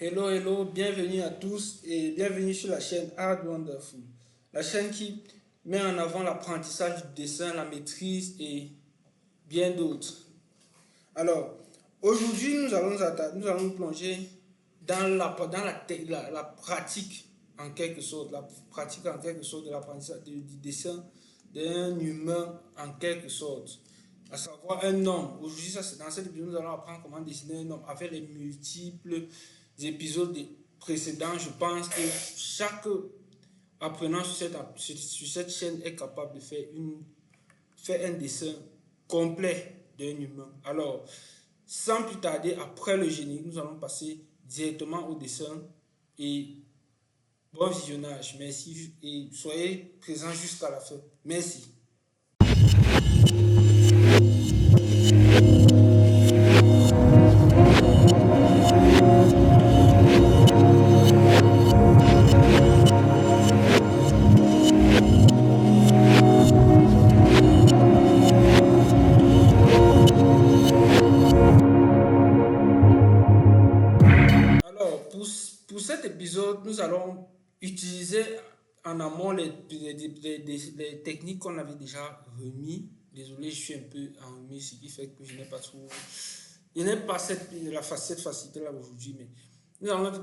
Hello, hello, bienvenue à tous et bienvenue sur la chaîne Art Wonderful. La chaîne qui met en avant l'apprentissage du dessin, la maîtrise et bien d'autres. Alors, aujourd'hui, nous allons nous plonger dans la pratique en quelque sorte, la pratique en quelque sorte de l'apprentissage du dessin d'un humain en quelque sorte, à savoir un homme. Aujourd'hui, dans cet épisode, nous allons apprendre comment dessiner un homme avec les multiples épisodes précédents. Je pense que chaque apprenant sur cette chaîne est capable de faire un dessin complet d'un humain. Alors, sans plus tarder, après le générique, nous allons passer directement au dessin et bon visionnage. Merci et soyez présents jusqu'à la fin. Merci. Alors, pour cet épisode, nous allons utiliser en amont les techniques qu'on avait déjà remis. Désolé, je suis un peu enrhumé, ce qui fait que je n'ai pas trop. Je n'ai pas cette facilité-là aujourd'hui, mais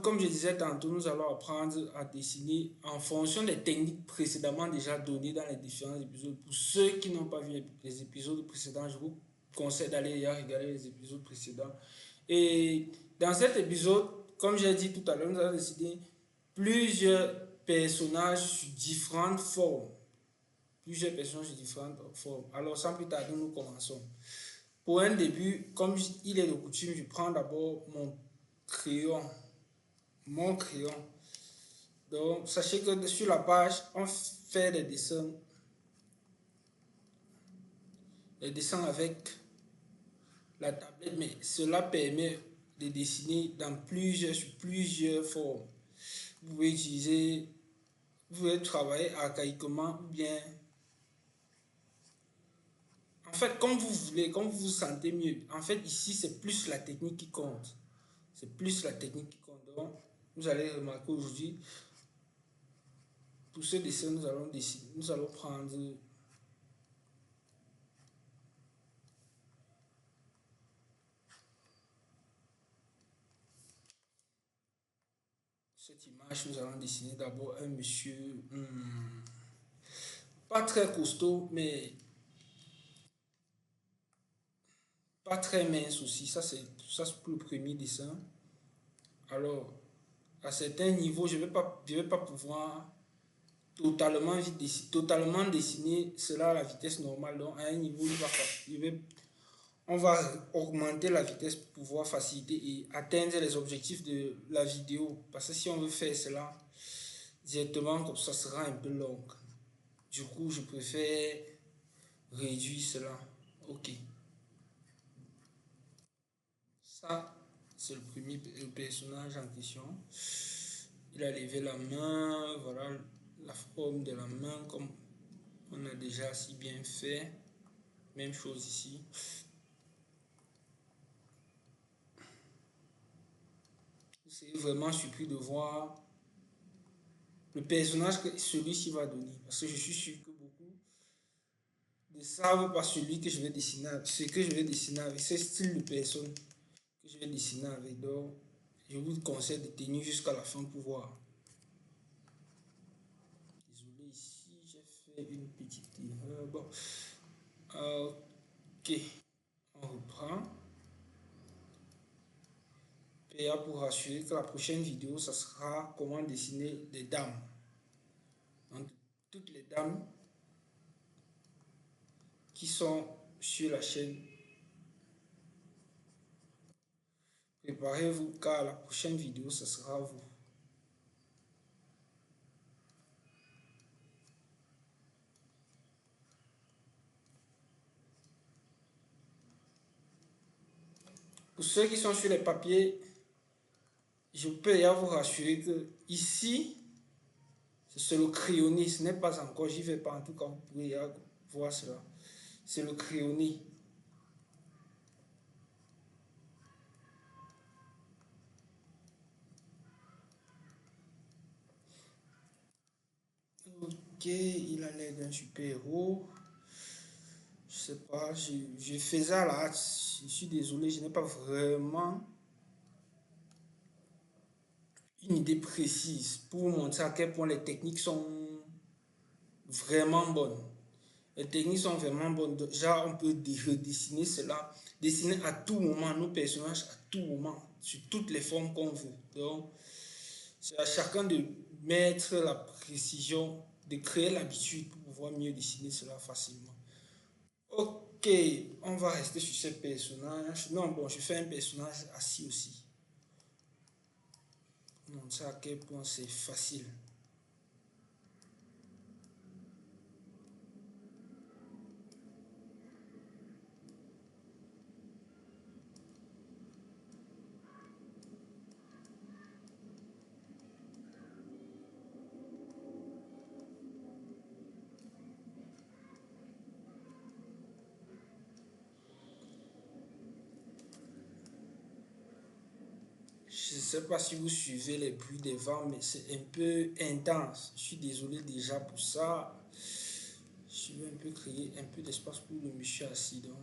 comme je disais tantôt, nous allons apprendre à dessiner en fonction des techniques précédemment déjà données dans les différents épisodes. Pour ceux qui n'ont pas vu les épisodes précédents, je vous conseille d'aller regarder les épisodes précédents. Et dans cet épisode, comme j'ai dit tout à l'heure, nous allons dessiner plusieurs personnages sur différentes formes. Plusieurs personnages sur différentes formes. Alors, sans plus tarder, nous commençons. Pour un début, comme il est de coutume, je prends d'abord mon crayon. Mon crayon. Donc, sachez que sur la page, on fait des dessins avec la tablette, mais cela permet de dessiner sur plusieurs formes. Vous pouvez vous pouvez travailler archaïquement ou bien, en fait, comme vous voulez, comme vous vous sentez mieux. En fait, ici, c'est plus la technique qui compte. C'est plus la technique qui compte. Donc, vous allez remarquer aujourd'hui, pour ce dessin, nous allons prendre cette image. Nous allons dessiner d'abord un monsieur pas très costaud, mais pas très mince aussi. Ça, c'est pour le premier dessin. Alors, à certains niveaux, je vais pas pouvoir totalement dessiner cela à la vitesse normale. Donc, à un niveau, on va augmenter la vitesse pour pouvoir faciliter et atteindre les objectifs de la vidéo. Parce que si on veut faire cela directement, comme ça sera un peu long. Du coup, je préfère réduire cela. Ok. Ça, c'est le personnage en question. Il a levé la main, voilà la forme de la main comme on a déjà si bien fait. Même chose ici. C'est vraiment surpris de voir le personnage que celui-ci va donner. Parce que je suis sûr que beaucoup ne savent pas celui que je vais dessiner, ce que je vais dessiner avec, ce style de personne que je vais dessiner avec. Donc, je vous conseille de tenir jusqu'à la fin pour voir. Désolé, ici, j'ai fait une petite erreur. Bon, ok, on reprend. PA pour rassurer que la prochaine vidéo, ça sera comment dessiner des dames. Donc, toutes les dames qui sont sur la chaîne, préparez-vous car la prochaine vidéo, ce sera vous. Pour ceux qui sont sur les papiers, je peux vous rassurer que ici, c'est le crayonné, ce n'est pas encore, j'y vais pas en tout cas, vous pouvez voir cela. C'est le crayonné. Ok, il a l'air d'un super-héros. Je sais pas, je faisais à la hâte. Je suis désolé, je n'ai pas vraiment une idée précise pour vous montrer à quel point les techniques sont vraiment bonnes. Les techniques sont vraiment bonnes. Déjà, on peut redessiner cela, dessiner à tout moment nos personnages, à tout moment, sur toutes les formes qu'on veut. Donc, c'est à chacun de mettre la précision, de créer l'habitude pour pouvoir mieux dessiner cela facilement. Ok, on va rester sur ces personnages. Non, bon, je fais un personnage assis aussi. Pour montrer à quel point c'est facile. Je ne sais pas si vous suivez les bruits des vents, mais c'est un peu intense. Je suis désolé déjà pour ça. Je vais un peu créer un peu d'espace pour le monsieur assis. Donc.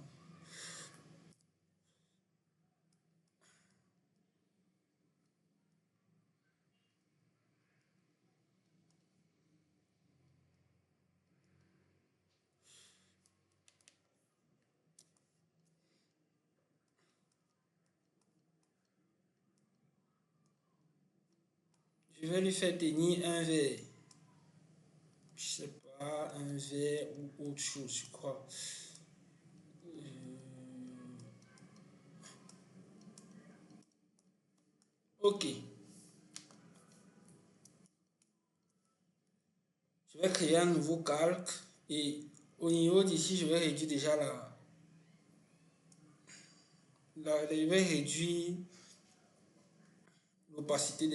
Je vais lui faire tenir un verre. Je sais pas, un verre ou autre chose, je crois. Ok, je vais créer un nouveau calque et au niveau d'ici, je vais réduire déjà je vais réduire l'opacité du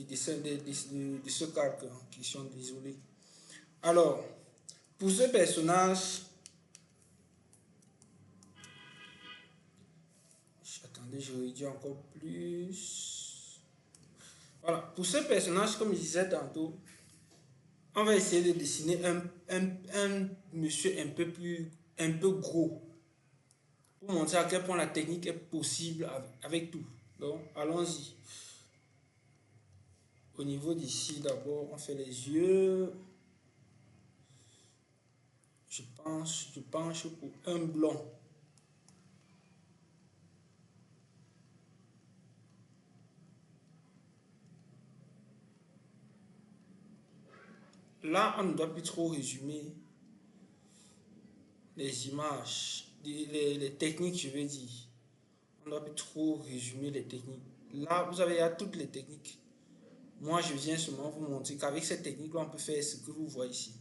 dessin de ce calque en question, désolé. Alors, pour ce personnage, attendez, je réduis encore plus. Voilà, pour ce personnage, comme je disais tantôt, on va essayer de dessiner un monsieur un peu gros pour montrer à quel point la technique est possible avec tout. Donc, allons-y. Au niveau d'ici, d'abord, on fait les yeux. Je penche pour un blond. Là, on ne doit plus trop résumer les images, les techniques, je veux dire. On ne doit plus trop résumer les techniques. Là, vous avez là toutes les techniques. Moi, je viens seulement vous montrer qu'avec cette technique-là, on peut faire ce que vous voyez ici.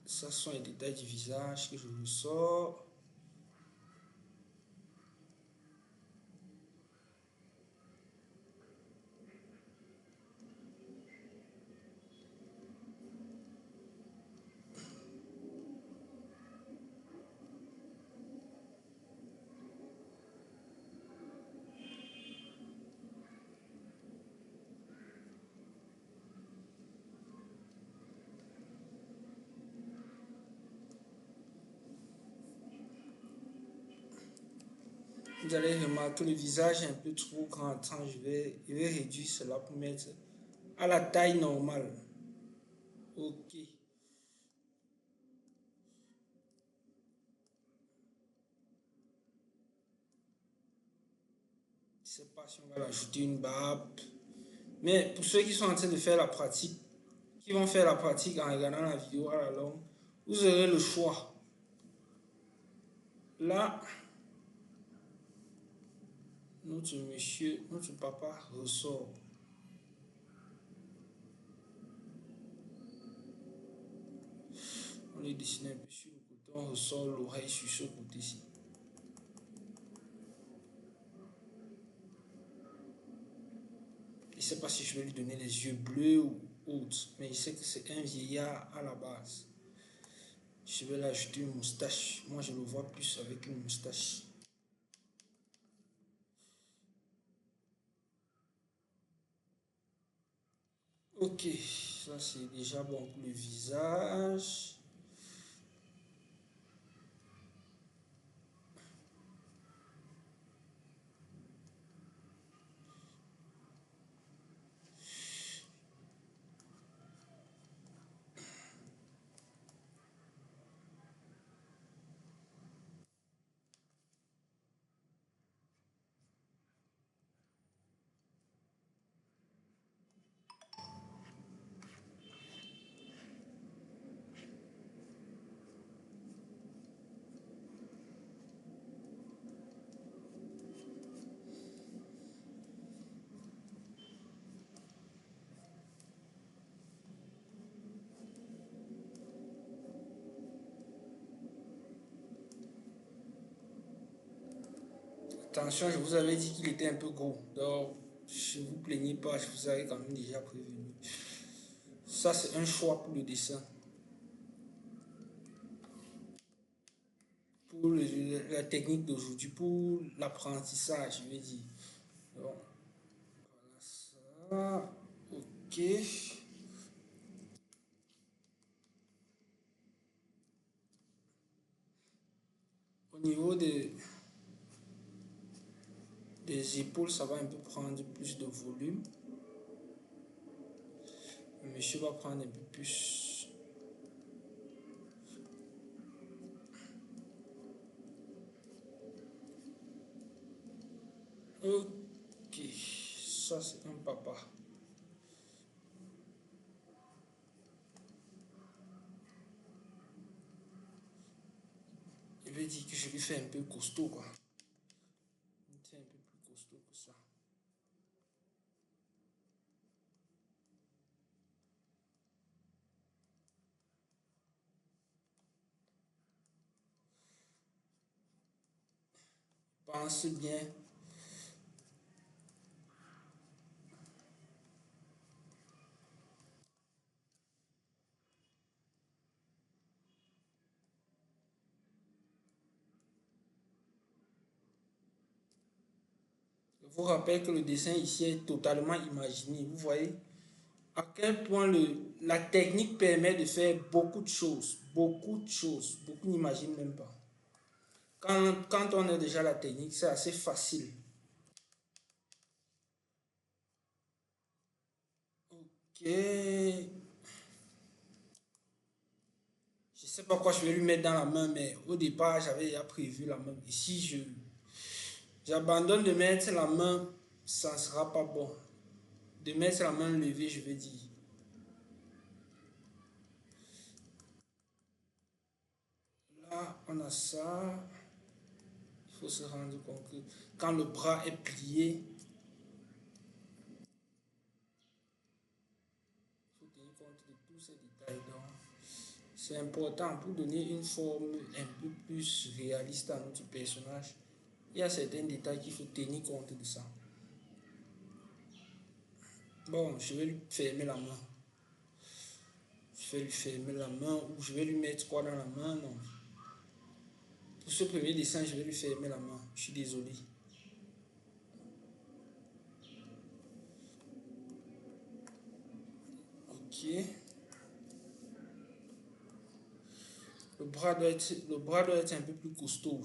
Ça sont les détails du visage que je vous sors. Vous allez remarquer le visage est un peu trop grand. Je vais réduire cela pour mettre à la taille normale. Ok. Je sais pas si on va ajouter une barbe. Mais pour ceux qui sont en train de faire la pratique, qui vont faire la pratique en regardant la vidéo à la longue, vous aurez le choix. Là, notre monsieur, notre papa ressort. On les dessine un peu sur le côté, on ressort l'oreille sur ce côté-ci. Je ne sais pas si je vais lui donner les yeux bleus ou autre, mais je sais que c'est un vieillard à la base. Je vais l'ajouter une moustache. Moi, je le vois plus avec une moustache. Ok, ça c'est déjà bon pour le visage. Attention, je vous avais dit qu'il était un peu gros. Donc, je ne vous plaignez pas, je vous avais quand même déjà prévenu. Ça, c'est un choix pour le dessin. Pour la technique d'aujourd'hui, pour l'apprentissage, je vais dire. Donc, voilà ça. Ok. Au niveau des épaules, ça va un peu prendre plus de volume. Le monsieur va prendre un peu plus. Ok. Ça, c'est un papa. Je vais dire que je lui fais un peu costaud, quoi. C'est un peu plus costaud que ça. Pense bien. Je vous rappelle que le dessin ici est totalement imaginé. Vous voyez à quel point la technique permet de faire beaucoup de choses. Beaucoup de choses. Beaucoup n'imaginent même pas. Quand on a déjà la technique, c'est assez facile. Ok. Je sais pas quoi je vais lui mettre dans la main, mais au départ, j'avais déjà prévu la main. Et si j'abandonne de mettre la main, ça ne sera pas bon. De mettre la main levée, je vais dire. Là, on a ça. Il faut se rendre compte que quand le bras est plié, il faut tenir compte de tous ces détails. Donc, c'est important pour donner une forme un peu plus réaliste à notre personnage. Il y a certains détails qu'il faut tenir compte de ça. Bon, je vais lui fermer la main. Je vais lui fermer la main ou je vais lui mettre quoi dans la main? Non. Pour ce premier dessin, je vais lui fermer la main. Je suis désolé. Ok. Le bras doit être un peu plus costaud.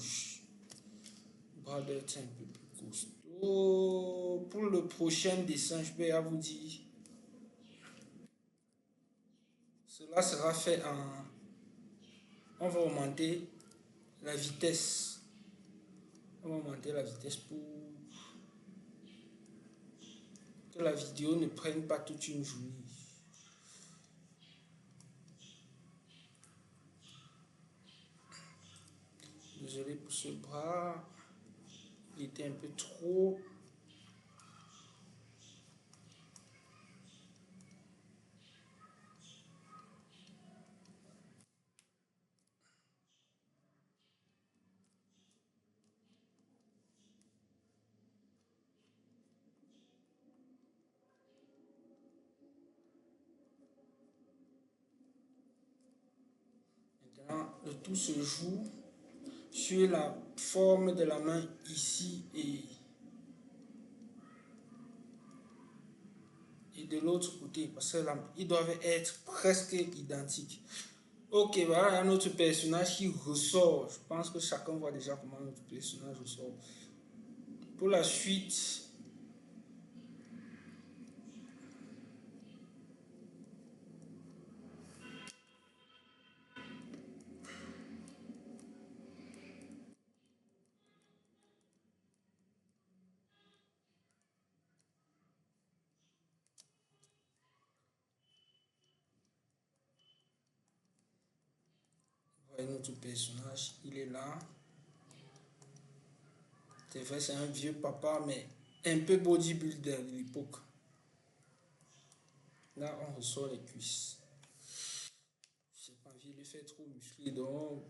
Le bras doit être un peu plus costaud. Pour le prochain dessin, je vais vous dire. Cela sera fait en. On va augmenter la vitesse. On va augmenter la vitesse pour que la vidéo ne prenne pas toute une journée. Désolé pour ce bras. Il était un peu trop. Maintenant, le tout se joue sur la forme de la main ici et de l'autre côté, parce que ils doivent être presque identiques. Ok, voilà notre personnage qui ressort. Je pense que chacun voit déjà comment notre personnage ressort. Pour la suite, voyez notre personnage, il est là. C'est vrai, c'est un vieux papa, mais un peu bodybuilder de l'époque. Là, on ressort les cuisses. J'ai pas envie de le faire trop musclé, donc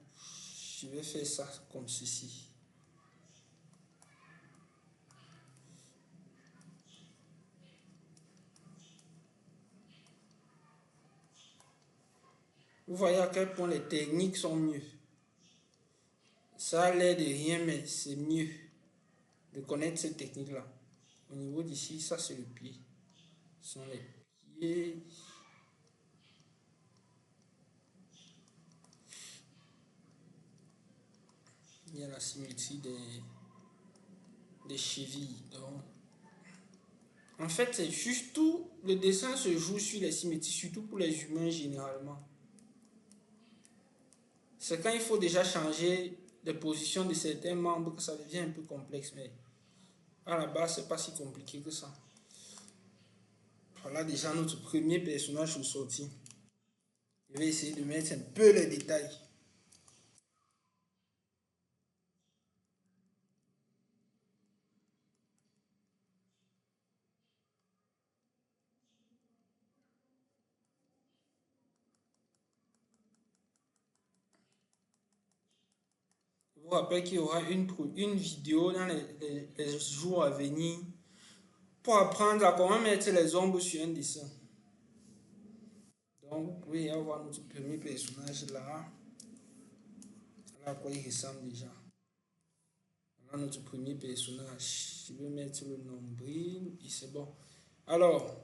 je vais faire ça comme ceci. Vous voyez à quel point les techniques sont mieux. Ça a l'air de rien, mais c'est mieux de connaître cette technique-là. Au niveau d'ici, ça c'est le pied. Ce sont les pieds. Il y a la symétrie des chevilles. Donc, en fait, c'est juste tout. Le dessin se joue sur les symétries, surtout pour les humains généralement. C'est quand il faut déjà changer les positions de certains membres que ça devient un peu complexe. Mais à la base, c'est pas si compliqué que ça. Voilà déjà notre premier personnage ressorti. Je vais essayer de mettre un peu les détails. Je vous rappelle qu'il y aura une vidéo dans les jours à venir pour apprendre à comment mettre les ombres sur un dessin. Donc, vous pouvez avoir notre premier personnage là. Voilà à quoi il ressemble déjà. Voilà notre premier personnage. Je vais mettre le nombril et c'est bon. Alors,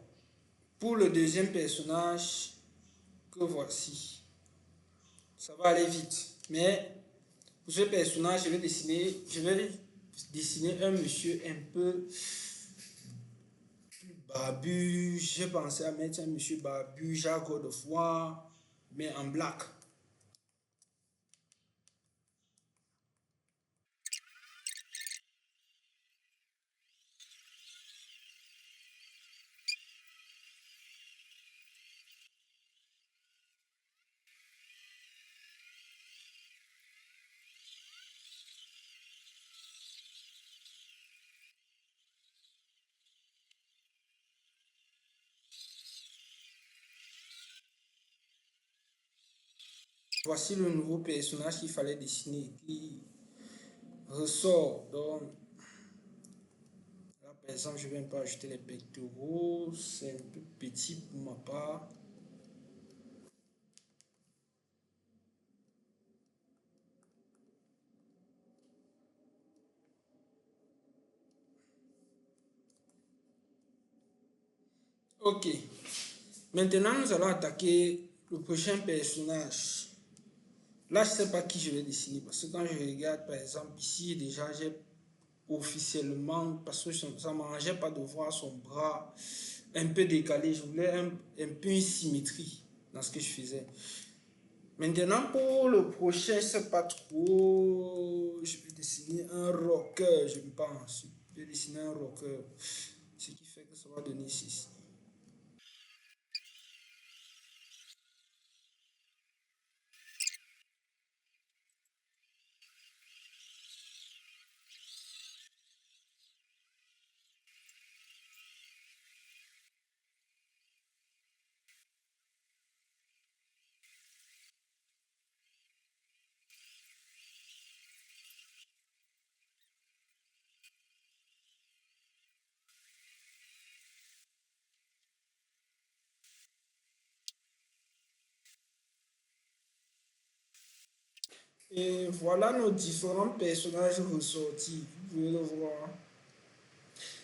pour le deuxième personnage que voici, ça va aller vite. Mais pour ce personnage, je vais dessiner un monsieur un peu barbu. J'ai pensé à mettre un monsieur barbu, Jacques Godefroy, mais en black. Voici le nouveau personnage qu'il fallait dessiner, qui ressort. Donc, là, par exemple, je vais un peu ajouter les pectoraux. C'est un peu petit pour ma part. Ok. Maintenant, nous allons attaquer le prochain personnage. Là, je ne sais pas qui je vais dessiner parce que quand je regarde, par exemple, ici, déjà, j'ai officiellement, parce que ça ne m'arrangeait pas de voir son bras un peu décalé. Je voulais un peu une symétrie dans ce que je faisais. Maintenant, pour le prochain, je ne sais pas trop. Je vais dessiner un rocker, je pense. Je vais dessiner un rocker. Ce qui fait que ça va donner ceci. Et voilà nos différents personnages ressortis. Vous pouvez le voir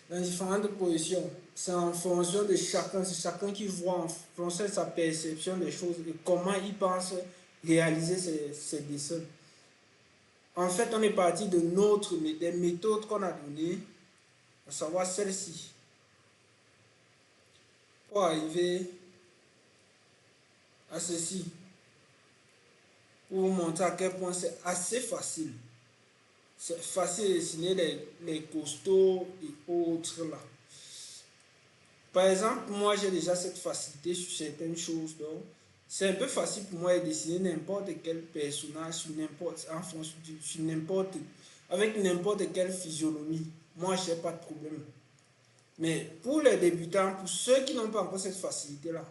dans différentes positions. c'est en fonction de chacun. C'est chacun qui voit en fonction de sa perception des choses et comment il pense réaliser ses dessins. En fait, on est parti de des méthodes qu'on a données, à savoir celle-ci, pour arriver à ceci, pour vous montrer à quel point c'est assez facile. C'est facile de dessiner les costauds et autres là. Par exemple, moi j'ai déjà cette facilité sur certaines choses, donc c'est un peu facile pour moi de dessiner n'importe quel personnage sur n'importe, en fonction sur n'importe, avec n'importe quelle physionomie. Moi, je n'ai pas de problème. Mais pour les débutants, pour ceux qui n'ont pas encore cette facilité-là,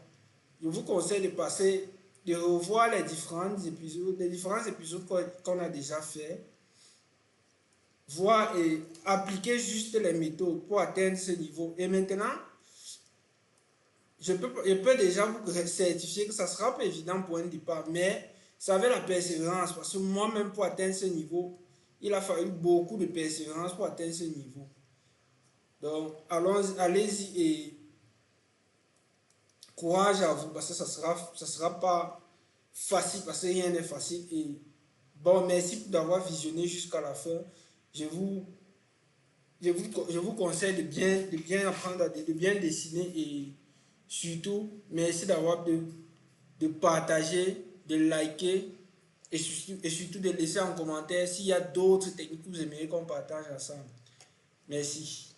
je vous conseille de passer, de revoir les différents épisodes qu'on a déjà fait, voir et appliquer juste les méthodes pour atteindre ce niveau. Et maintenant, je peux déjà vous certifier que ça sera pas évident pour un départ, mais ça avait la persévérance, parce que moi-même, pour atteindre ce niveau, il a fallu beaucoup de persévérance pour atteindre ce niveau. Donc, allez-y et courage à vous, parce que ça sera pas facile, parce que rien n'est facile. Et bon, merci d'avoir visionné jusqu'à la fin. Je vous, je vous conseille de bien apprendre, de bien dessiner et surtout, merci de partager, de liker et surtout de laisser en commentaire s'il y a d'autres techniques que vous aimeriez qu'on partage ensemble. Merci.